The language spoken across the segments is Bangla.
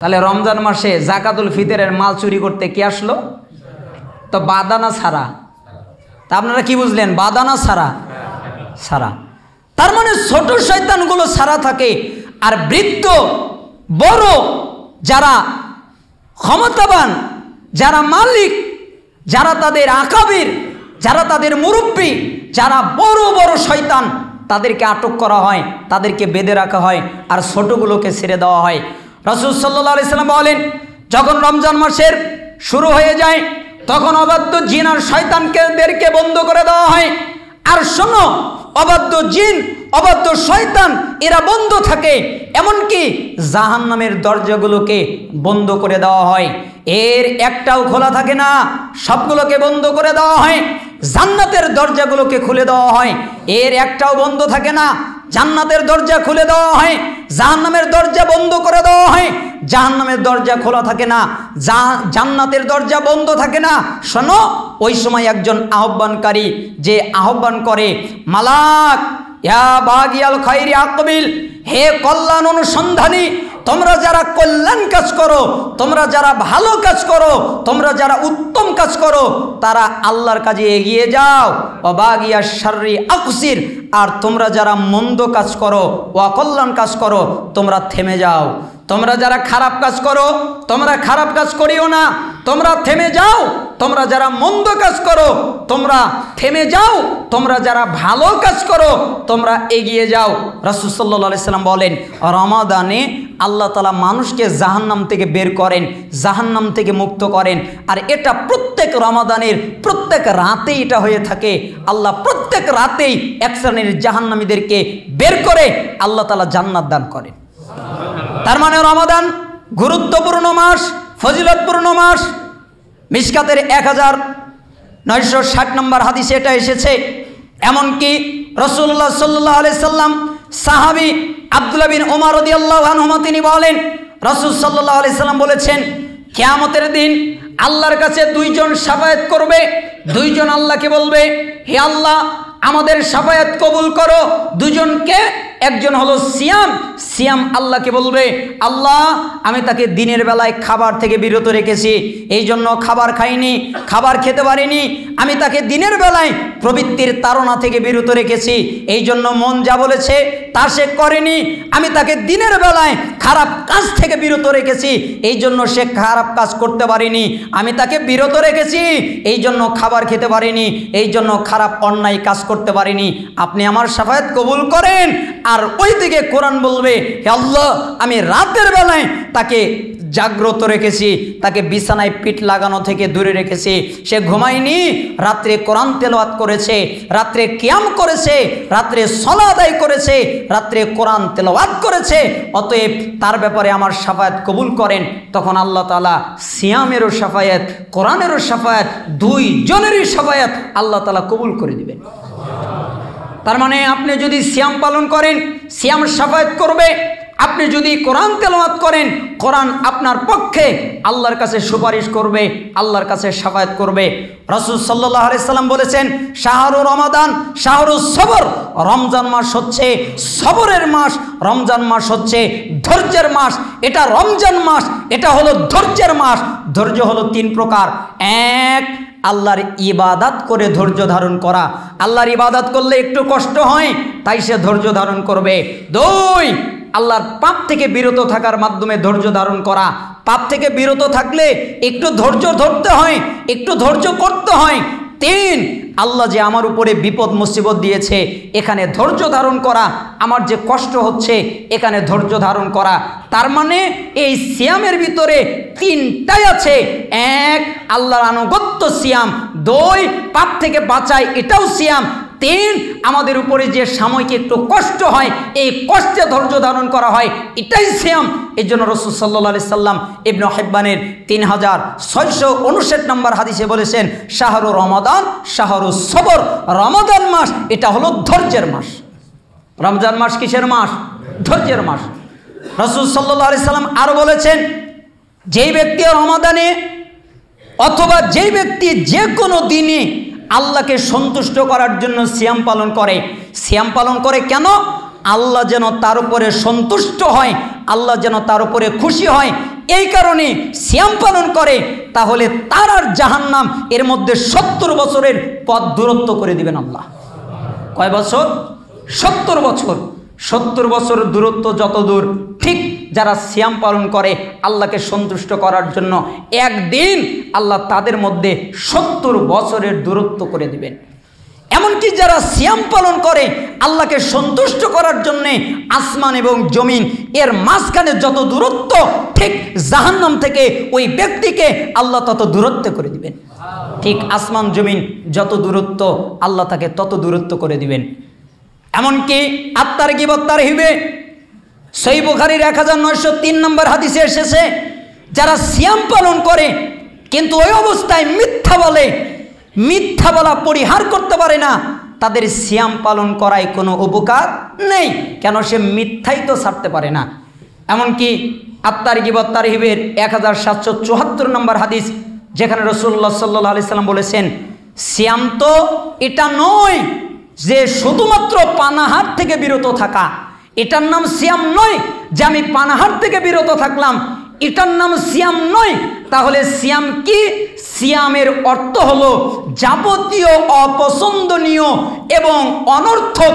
তাহলে রমজান মাসে জাকাতুল ফিতরের মাল চুরি করতে কে আসলো? তো বাদানা ছাড়া। তা আপনারা কি বুঝলেন? বাদানা ছাড়া ছাড়া, তার মানে ছোট শয়তানগুলো ছাড়া থাকে। আর বৃদ্ধ বড় যারা ক্ষমতাবান, যারা মালিক, যারা তাদের আকাবির, যারা তাদের মুরব্বী, যারা বড় বড় শয়তান, তাদেরকে আটক করা হয়, তাদেরকে বেঁধে রাখা হয়, আর ছোটগুলোকে ছেড়ে দেওয়া হয়। রাসূল সাল্লাল্লাহু আলাইহি সাল্লাম বলেন, যখন রমজান মাসের শুরু হয়ে যায় তখন অবাধ্য জিন আর শয়তানদেরকে বন্ধ করে দেওয়া হয়। আর শোনো, অবাধ্য জিন, অবাধ্য শয়তান এরা বন্ধ থাকে, এমনকি জাহান্নামের দরজাগুলোকে বন্ধ করে দেওয়া হয়। এর একটাও খোলা থাকে না, সবগুলোকে বন্ধ করে দেওয়া হয়। জান্নাতের দরজাগুলোকে খুলে দেওয়া হয়, এর একটাও বন্ধ থাকে না। জান্নাতের দরজা খুলে দেওয়া হয়, জাহান্নামের দরজা বন্ধ করে দেওয়া হয়। জাহান্নামের দরজা খোলা থাকে না, জান্নাতের দরজা বন্ধ থাকে না। শোনো, ওই সময় একজন আহ্বানকারী যে আহ্বান করে, মালাক ইয়া বাগিয়াল খায়রি আকবিল, হে কল্যাণ অনুসন্ধানী, তোমরা যারা কল্যাণ কাজ করো, তোমরা যারা ভালো কাজ করো, তোমরা যারা উত্তম কাজ করো, তারা আল্লাহর কাজে এগিয়ে যাও। অবাগিয়া শাররি আকসির, আর তোমরা যারা মন্দ কাজ করো, অকল্যাণ কাজ করো, তোমরা থেমে যাও। তোমরা যারা খারাপ কাজ করো, তোমরা খারাপ কাজ করিও না, তোমরা থেমে যাও। তোমরা যারা মন্দ কাজ করো, তোমরা থেমে যাও। তোমরা যারা ভালো কাজ করো, তোমরা এগিয়ে যাও। রাসূল সাল্লাল্লাহু আলাইহি সাল্লাম বলেন, রমাদানে আল্লাহ তাআলা মানুষকে জাহান্নাম থেকে বের করেন, জাহান্নাম থেকে মুক্ত করেন। আর এটা প্রত্যেক রমাদানের প্রত্যেক রাতেই এটা হয়ে থাকে। আল্লাহ প্রত্যেক রাতেই এক শ্রেণীর জাহান্নামীদেরকে বের করে আল্লাহ তাআলা জান্নাত দান করেন। তার মানে রমাদান গুরুত্বপূর্ণ মাস, ফজিলতপূর্ণ মাস। মিশকাতের 1960 নম্বর হাদিসে এটা এসেছে। এমনকি রাসূলুল্লাহ সাল্লাল্লাহু আলাইহি সাল্লাম সাহাবী আব্দুল্লাহ বিন ওমর রাদিয়াল্লাহু আনহুমা তিনি বলেন, রাসূল সাল্লাল্লাহু আলাইহি সাল্লাম বলেছেন, কিয়ামতের দিন আল্লাহর কাছে দুইজন শাফায়াত করবে। দুইজন আল্লাহকে বলবে, হে আল্লাহ, আমাদের শাফায়াত কবুল করো। দুজনকে, একজন হলো সিয়াম, সিয়াম আল্লাহকে বলবে, আল্লাহ, আমি তাকে দিনের বেলায় খাবার থেকে বিরত রেখেছি, এই জন্য খাবার খাইনি, খাবার খেতে পারিনি। আমি তাকে দিনের বেলায় প্রবৃত্তির তাড়না থেকে বিরত রেখেছি, এই জন্য মন যা বলেছে তা সে করেনি। আমি তাকে দিনের বেলায় খারাপ কাজ থেকে বিরত রেখেছি, এই জন্য সে খারাপ কাজ করতে পারেনি। আমি তাকে বিরত রেখেছি, এই জন্য খাবার খেতে পারিনি, এই জন্য খারাপ অন্যায় কাজ করতে পারিনি। আপনি আমার শাফায়াত কবুল করেন। আর ওই দিকে কোরআন বলবে, হে আল্লাহ, আমি রাতের বেলায় তাকে জাগ্রত রেখেছি, তাকে বিছানায় পিঠ লাগানো থেকে দূরে রেখেছি। সে ঘুমায়নি, রাত্রে কোরআন তেলাওয়াত করেছে, রাত্রে কিয়াম করেছে, রাত্রে সালাত আদায় করেছে, রাত্রে কোরআন তেলাওয়াত করেছে। অতএব তার ব্যাপারে আমার শাফায়াত কবুল করেন। তখন আল্লাহ তাআলা সিয়ামেরও শাফায়াত, কোরআনেরও শাফায়াত, দুইজনেরই শাফায়াত আল্লাহ তাআলা কবুল করে দিবেন। তার মানে আপনি যদি সিয়াম পালন করেন, সিয়াম শাফায়াত করবে। আপনি যদি কোরআন তেলাওয়াত করেন, কোরআন আপনার পক্ষে আল্লাহর কাছে সুপারিশ করবে, আল্লাহর কাছে শাফায়াত করবে। রাসূল সাল্লাল্লাহু আলাইহি সাল্লাম বলেছেন, শাহরু রমাদান শাহরু সবর, রমজান মাস হচ্ছে সবরের মাস, রমজান মাস হচ্ছে ধৈর্যের মাস। এটা রমজান মাস, এটা হলো ধৈর্যের মাস। ধৈর্য হলো 3 প্রকার। এক, আল্লাহর ইবাদত করে ধৈর্য ধারণ করা। আল্লাহর ইবাদত করলে একটু কষ্ট হয়, তাই সে ধৈর্য ধারণ করবে। 2, আল্লাহর পাপ থেকে বিরত থাকার মাধ্যমে ধৈর্য ধারণ করা। পাপ থেকে বিরত থাকলে একটু ধৈর্য ধরতে হয়, একটু ধৈর্য করতে হয়। 3, আল্লাহ যে আমার উপরে বিপদ মুসিবত দিয়েছে, এখানে ধৈর্য ধারণ করা। আমার যে কষ্ট হচ্ছে, এখানে ধৈর্য ধারণ করা। তার মানে এই সিয়ামের ভিতরে 3টাই আছে। 1, আল্লাহর আনুগত্য সিয়াম। 2, পাপ থেকে বাঁচায়, এটাও সিয়াম। 3, আমাদের উপরে যে সাময়িক একটু কষ্ট হয়, এই কষ্টে ধৈর্য ধারণ করা হয়, এটাই সিয়াম। এই জন্য রাসূল সাল্লাল্লাহু আলাইহি সাল্লাম ইবনে হিব্বানের 3659 নম্বর হাদিসে বলেছেন, শাহরু রমাদান শাহরু সবর, রমাদান মাস এটা হলো ধৈর্যের মাস। রমজান মাস কিসের মাস? ধৈর্যের মাস। রাসূল সাল্লাল্লাহু আলাইহি সাল্লাম আরো বলেছেন, যেই ব্যক্তি রমাদানে অথবা যেই ব্যক্তি যে কোনো দিনে আল্লাহকে সন্তুষ্ট করার জন্য সিয়াম পালন করে, সিয়াম পালন করে কেন? আল্লাহ যেন তার উপরে সন্তুষ্ট হয়, আল্লাহ যেন তার উপরে খুশি হয়, এই কারণে সিয়াম পালন করে, তাহলে তার আর জাহান্নাম এর মধ্যে 70 বছরের পথ দূরত্ব করে দিবেন আল্লাহ। কয় বছর? 70 বছর। 70 বছর দূরত্ব যত দূর, ঠিক যারা সিয়াম পালন করে আল্লাহকে সন্তুষ্ট করার জন্য একদিন আল্লাহ তাদের মধ্যে 70 বছরের দূরত্ব করে দিবেন। এমনকি যারা সিয়াম পালন করে আল্লাহকে সন্তুষ্ট করার জন্যে আসমান এবং জমিন এর মাঝখানে যত দূরত্ব, ঠিক জাহান্নাম থেকে ওই ব্যক্তিকে আল্লাহ তত দূরত্ব করে দিবেন। ঠিক আসমান জমিন যত দূরত্ব আল্লাহ তাকে তত দূরত্ব করে দিবেন। এমনকি আত্মার গীবত তারহিবে সহিহ বুখারীর 1903 নম্বর হাদিসে এসেছে, যারা সিয়াম পালন করে কিন্তু ওই অবস্থায় মিথ্যা বলে, মিথ্যা বলা পরিহার করতে পারে না, তাদের সিয়াম পালন করায় কোনো উপকার নেই। কেন? সে মিথ্যাই তো ছাড়তে পারে না। এমনকি আত্মার গীবত তারহিবের 1774 নম্বর হাদিস, যেখানে রাসূলুল্লাহ সাল্লাল্লাহু আলাইহি সাল্লাম বলেছেন, সিয়াম তো এটা নয় যে শুধুমাত্র পানাহার থেকে বিরত থাকা, এটার নাম সিয়াম নয় যে আমি পানাহার থেকে বিরত থাকলাম, এটার নাম সিয়াম নয়। তাহলে সিয়াম কি? সিয়ামের অর্থ হলো যাবতীয় অপছন্দনীয় এবং অনর্থক,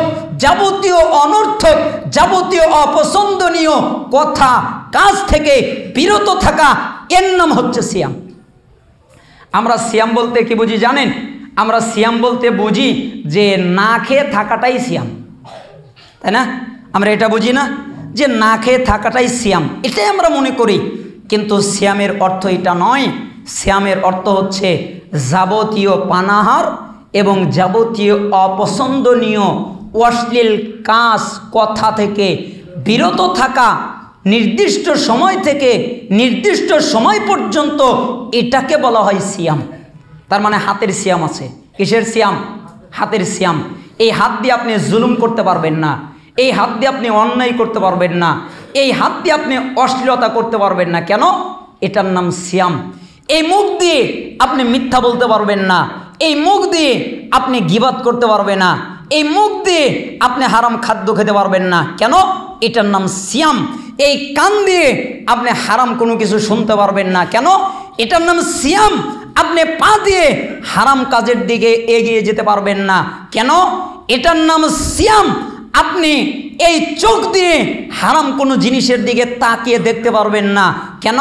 যাবতীয় অপছন্দনীয় কথা কাজ থেকে বিরত থাকা, এর নাম হচ্ছে সিয়াম। আমরা সিয়াম বলতে কি বুঝি জানেন? আমরা সিয়াম বলতে বুঝি যে না খেয়ে থাকাটাই সিয়াম, তাই না? আমরা এটা বুঝি না যে না খেয়ে থাকাটাই সিয়াম, এটাই আমরা মনে করি। কিন্তু সিয়ামের অর্থ এটা নয়। সিয়ামের অর্থ হচ্ছে যাবতীয় পানাহার এবং যাবতীয় অপছন্দনীয় অশ্লীল কাজ কথা থেকে বিরত থাকা, নির্দিষ্ট সময় থেকে নির্দিষ্ট সময় পর্যন্ত, এটাকে বলা হয় সিয়াম। তার মানে হাতের সিয়াম আছে। কিসের সিয়াম? হাতের সিয়াম। এই হাত দিয়ে আপনি জুলুম করতে পারবেন না, এই হাত দিয়ে আপনি অন্যায় করতে পারবেন না, এই হাত দিয়ে আপনি অশ্লীলতা করতে পারবেন না। কেন? এটার নাম সিয়াম। এই মুখ দিয়ে আপনি মিথ্যা বলতে পারবেন না, এই মুখ দিয়ে আপনি গীবাত করতে পারবেন না, এই মুখ দিয়ে আপনি হারাম খাদ্য খেতে পারবেন না। কেন? এটার নাম সিয়াম। এই কান দিয়ে আপনি হারাম কোনো কিছু শুনতে পারবেন না। কেন? এটার নাম সিয়াম। আপনি পা দিয়ে হারাম কাজের দিকে এগিয়ে যেতে পারবেন না। কেন? এটার নাম সিয়াম। আপনি এই চোখ দিয়ে হারাম কোনো জিনিসের দিকে তাকিয়ে দেখতে পারবেন না। কেন?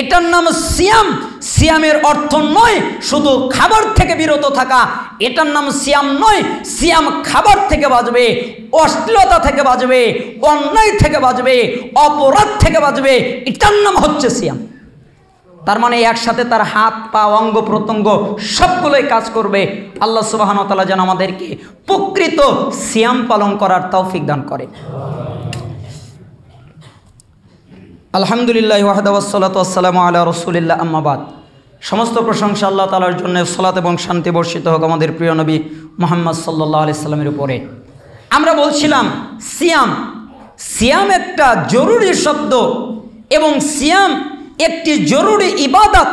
এটার নাম সিয়াম। সিয়ামের অর্থ নয় শুধু খাবার থেকে বিরত থাকা, এটার নাম সিয়াম নয়। সিয়াম খাবার থেকে বাঁচবে, অশ্লীলতা থেকে বাঁচবে, অন্যায় থেকে বাঁচবে, অপরাধ থেকে বাঁচবে, এটার নাম হচ্ছে সিয়াম। তার মানে একসাথে তার হাত পা অঙ্গ প্রত্যঙ্গ সবগুলোই কাজ করবে। আল্লাহ সুবহানাহু ওয়া তাআলা যেন আমাদেরকে প্রকৃত সিয়াম পালন করার তৌফিক দান করে। আলহামদুলিল্লাহ ওয়াহদা ওয়াসসালাতু ওয়াসসালামু আলা রাসূলিল্লাহ, আম্মা বাদ। সমস্ত প্রশংসা আল্লাহ তাআলার জন্য, সালাত এবং শান্তি বর্ষিত হোক আমাদের প্রিয় নবী মুহাম্মদ সাল্লাল্লাহু আলাইহি সাল্লামের উপরে। আমরা বলছিলাম সিয়াম একটা জরুরি শব্দ এবং সিয়াম একটি জরুরি ইবাদত।